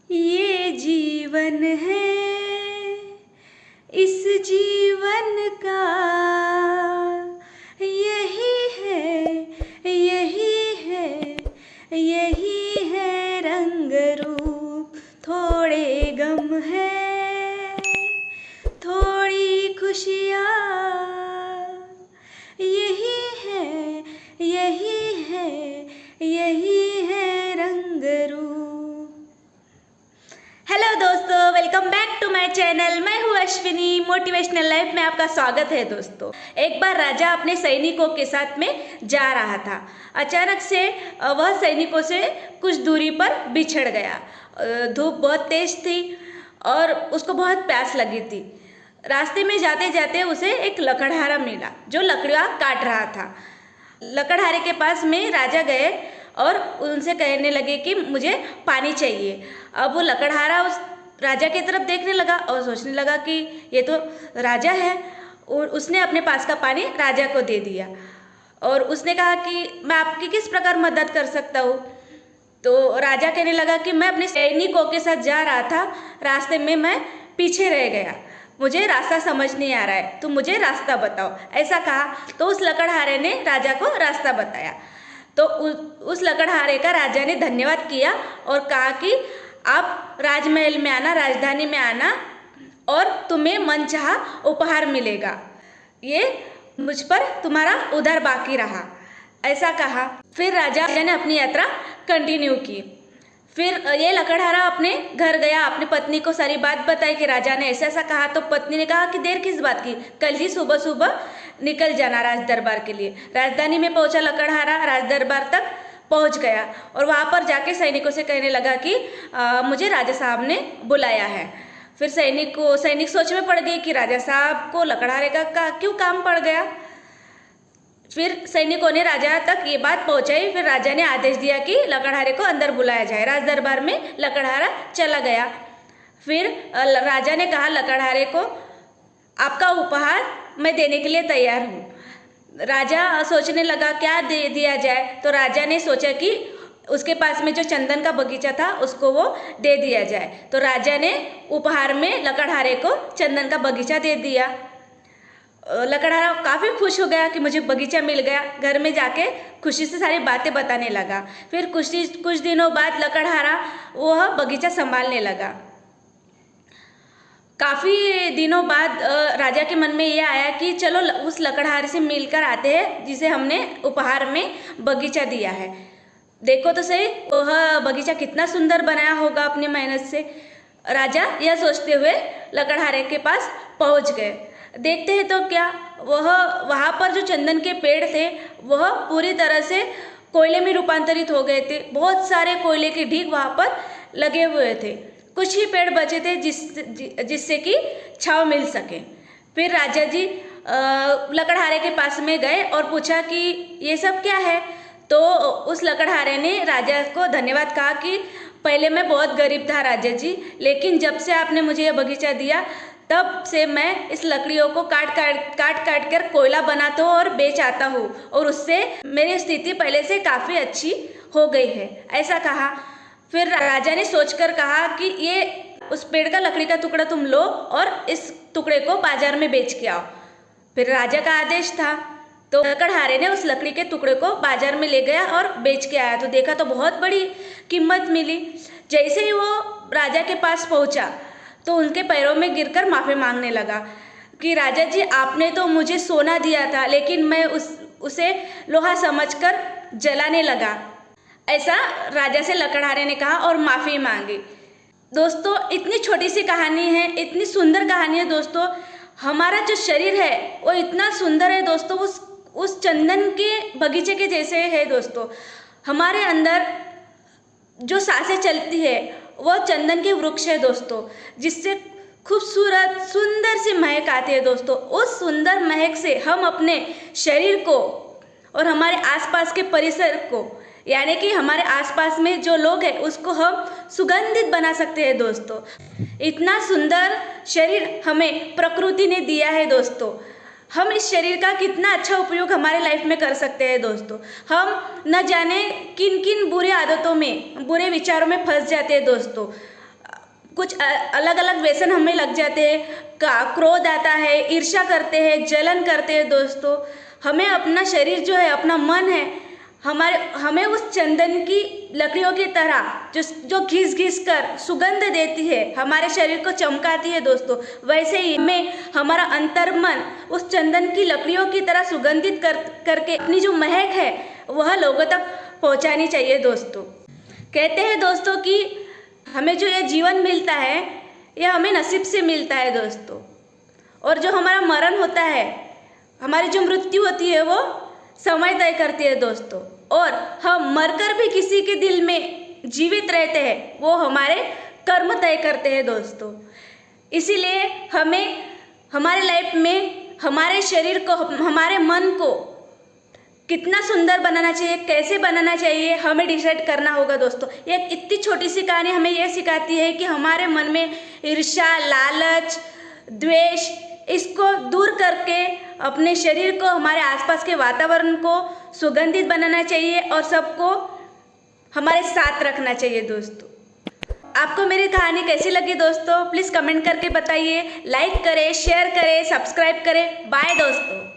ये जीवन है, इस जीवन का यही है, यही है, यही है रंग रूप। थोड़े गम है, थोड़ी खुशियाँ, यही है, यही है, यही है रंग रूप। हेलो दोस्तों, welcome back to my channel. मैं हूँ अश्विनी। मोटिवेशनल लाइफ में आपका स्वागत है। दोस्तों, एक बार राजा अपने सैनिकों के साथ में जा रहा था। अचानक से वह सैनिकों से कुछ दूरी पर बिछड़ गया। धूप बहुत तेज थी और उसको बहुत प्यास लगी थी। रास्ते में जाते जाते उसे एक लकड़हारा मिला जो लकड़ियाँ काट रहा था। लकड़हारे के पास में राजा गए और उनसे कहने लगे कि मुझे पानी चाहिए। अब वो लकड़हारा उस राजा की तरफ देखने लगा और सोचने लगा कि ये तो राजा है, और उसने अपने पास का पानी राजा को दे दिया। और उसने कहा कि मैं आपकी किस प्रकार मदद कर सकता हूँ। तो राजा कहने लगा कि मैं अपने सैनिकों के साथ जा रहा था, रास्ते में मैं पीछे रह गया, मुझे रास्ता समझ नहीं आ रहा है, तुम मुझे रास्ता बताओ। ऐसा कहा तो उस लकड़हारे ने राजा को रास्ता बताया। तो उस लकड़हारे का राजा ने धन्यवाद किया और कहा कि आप राजमहल में आना, राजधानी में आना, और तुम्हें मनचाहा उपहार मिलेगा। ये मुझ पर तुम्हारा उधार बाकी रहा। ऐसा कहा। फिर राजा ने अपनी यात्रा कंटिन्यू की। फिर ये लकड़हारा अपने घर गया, अपनी पत्नी को सारी बात बताई कि राजा ने ऐसा ऐसा कहा। तो पत्नी ने कहा कि देर किस बात की, कल ही सुबह सुबह निकल जाना राज दरबार के लिए। राजधानी में पहुंचा लकड़हारा, राज दरबार तक पहुंच गया और वहां पर जाके सैनिकों से कहने लगा कि मुझे राजा साहब ने बुलाया है। फिर सैनिक सोच में पड़ गए कि राजा साहब को लकड़हारे का क्यों काम पड़ गया। फिर सैनिकों ने राजा तक ये बात पहुंचाई। फिर राजा ने आदेश दिया कि लकड़हारे को अंदर बुलाया जाए। राज दरबार में लकड़हारा चला गया। फिर राजा ने कहा लकड़हारे को, आपका उपहार मैं देने के लिए तैयार हूँ। राजा सोचने लगा क्या दे दिया जाए। तो राजा ने सोचा कि उसके पास में जो चंदन का बगीचा था उसको वो दे दिया जाए। तो राजा ने उपहार में लकड़हारे को चंदन का बगीचा दे दिया। लकड़हारा काफ़ी खुश हो गया कि मुझे बगीचा मिल गया। घर में जाके खुशी से सारी बातें बताने लगा। फिर कुछ दिनों बाद लकड़हारा वह बगीचा संभालने लगा। काफ़ी दिनों बाद राजा के मन में यह आया कि चलो उस लकड़हारे से मिलकर आते हैं जिसे हमने उपहार में बगीचा दिया है। देखो तो सही, वह बगीचा कितना सुंदर बनाया होगा अपनी मेहनत से। राजा यह सोचते हुए लकड़हारे के पास पहुंच गए। देखते हैं तो क्या, वहाँ पर जो चंदन के पेड़ थे वह पूरी तरह से कोयले में रूपांतरित हो गए थे। बहुत सारे कोयले के ढीक वहाँ पर लगे हुए थे। कुछ ही पेड़ बचे थे जिससे कि छांव मिल सके। फिर राजा जी लकड़हारे के पास में गए और पूछा कि ये सब क्या है। तो उस लकड़हारे ने राजा को धन्यवाद कहा कि पहले मैं बहुत गरीब था राजा जी, लेकिन जब से आपने मुझे यह बगीचा दिया तब से मैं इस लकड़ियों को काट कर कोयला बनाता हूँ और बेच आता हूँ, और उससे मेरी स्थिति पहले से काफ़ी अच्छी हो गई है। ऐसा कहा। फिर राजा ने सोचकर कहा कि ये उस पेड़ का लकड़ी का टुकड़ा तुम लो और इस टुकड़े को बाजार में बेच के आओ। फिर राजा का आदेश था। तो लकड़हारे ने उस लकड़ी के टुकड़े को बाजार में ले गया और बेच के आया। तो देखा तो बहुत बड़ी कीमत मिली। जैसे ही वो राजा के पास पहुंचा तो उनके पैरों में गिरकर माफ़ी मांगने लगा कि राजा जी, आपने तो मुझे सोना दिया था लेकिन मैं उसे लोहा समझकर जलाने लगा। ऐसा राजा से लकड़हारे ने कहा और माफ़ी मांगी। दोस्तों, इतनी छोटी सी कहानी है, इतनी सुंदर कहानी है। दोस्तों, हमारा जो शरीर है वो इतना सुंदर है दोस्तों, उस चंदन के बगीचे के जैसे है। दोस्तों, हमारे अंदर जो सांसें चलती है वो चंदन के वृक्ष है दोस्तों, जिससे खूबसूरत सुंदर सी महक आती है। दोस्तों, उस सुंदर महक से हम अपने शरीर को और हमारे आसपास के परिसर को, यानी कि हमारे आसपास में जो लोग हैं उसको हम सुगंधित बना सकते हैं। दोस्तों, इतना सुंदर शरीर हमें प्रकृति ने दिया है। दोस्तों, हम इस शरीर का कितना अच्छा उपयोग हमारे लाइफ में कर सकते हैं। दोस्तों, हम न जाने किन किन बुरी आदतों में, बुरे विचारों में फंस जाते हैं। दोस्तों, कुछ अलग अलग व्यसन हमें लग जाते हैं, क्रोध आता है, ईर्ष्या करते हैं, जलन करते हैं दोस्तों। हमें अपना शरीर जो है, अपना मन है, हमें उस चंदन की लकड़ियों की तरह जो घिस घिस कर सुगंध देती है, हमारे शरीर को चमकाती है दोस्तों, वैसे ही हमें हमारा अंतर्मन उस चंदन की लकड़ियों की तरह सुगंधित करके अपनी जो महक है वह लोगों तक पहुंचानी चाहिए दोस्तों। कहते हैं दोस्तों कि हमें जो ये जीवन मिलता है यह हमें नसीब से मिलता है दोस्तों, और जो हमारा मरण होता है, हमारी जो मृत्यु होती है वो समय तय करती है दोस्तों। और हम मरकर भी किसी के दिल में जीवित रहते हैं, वो हमारे कर्म तय करते हैं दोस्तों। इसीलिए हमें हमारे लाइफ में हमारे शरीर को, हमारे मन को कितना सुंदर बनाना चाहिए, कैसे बनाना चाहिए, हमें डिसाइड करना होगा दोस्तों। एक इतनी छोटी सी कहानी हमें यह सिखाती है कि हमारे मन में ईर्ष्या, लालच, द्वेष, इसको दूर करके अपने शरीर को, हमारे आसपास के वातावरण को सुगंधित बनाना चाहिए और सबको हमारे साथ रखना चाहिए दोस्तों। आपको मेरी कहानी कैसी लगी दोस्तों, प्लीज़ कमेंट करके बताइए। लाइक करें, शेयर करें, सब्सक्राइब करें। बाय दोस्तों।